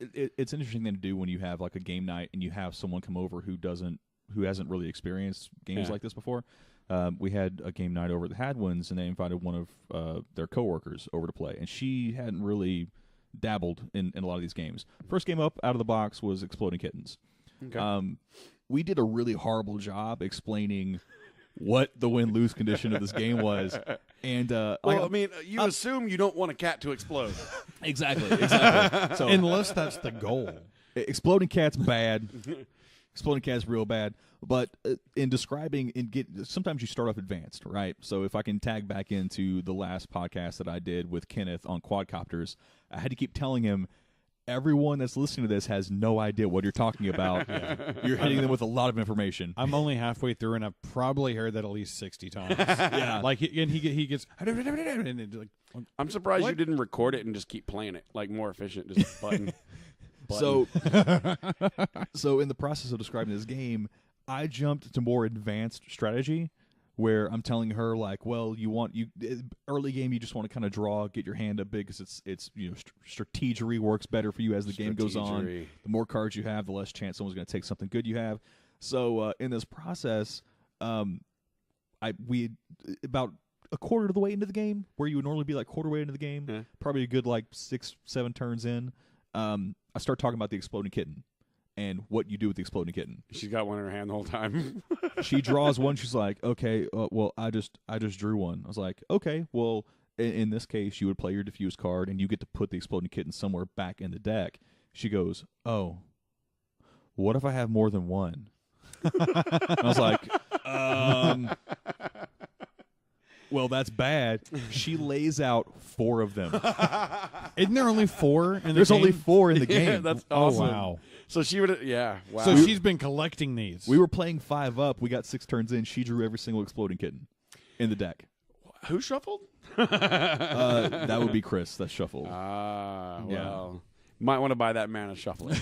it's an interesting thing to do when you have like a game night and you have someone come over who hasn't really experienced games like this before. We had a game night over at the Hadwins, and they invited one of their coworkers over to play, and she hadn't really dabbled in a lot of these games. First game up out of the box was Exploding Kittens. Okay. We did a really horrible job explaining what the win-lose condition of this game was. And you assume you don't want a cat to explode. Exactly. So unless that's the goal. Exploding cat's bad. Exploding cat's real bad. But in describing, sometimes you start off advanced, right? So if I can tag back into the last podcast that I did with Kenneth on quadcopters, I had to keep telling him, everyone that's listening to this has no idea what you're talking about. You're hitting them with a lot of information. I'm only halfway through, and I've probably heard that at least 60 times. Yeah, like he gets. I'm surprised you didn't record it and just keep playing it, like more efficient, just button. So in the process of describing this game, I jumped to more advanced strategy, where I'm telling her like, well, early game you just want to kind of draw, get your hand up big because it's strategery works better for you as the game goes on. The more cards you have, the less chance someone's going to take something good you have. So in this process, we about a quarter of the way into the game, where you would normally be like quarter way into the game, probably a good like 6-7 turns in, I start talking about the Exploding Kitten and what you do with the Exploding Kitten. She's got one in her hand the whole time. She draws one. She's like, okay, well, I just drew one. I was like, okay, well, in this case, you would play your diffuse card, and you get to put the Exploding Kitten somewhere back in the deck. She goes, oh, what if I have more than one? I was like, well, that's bad. She lays out 4 of them. Isn't there only 4 in the There's game? only 4 in the game. Yeah, that's awesome. Oh, wow. So she would, wow. So she's been collecting these. We were playing 5 up. We got 6 turns in. She drew every single Exploding Kitten in the deck. Who shuffled? That would be Chris. That's shuffled. Well. Might want to buy that mana shuffling.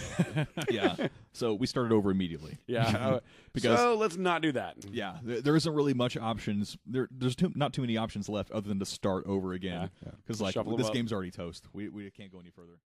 Yeah. So we started over immediately. Yeah. So let's not do that. Yeah. There isn't really much options. There's not too many options left other than to start over again. Because this game's already toast. We can't go any further.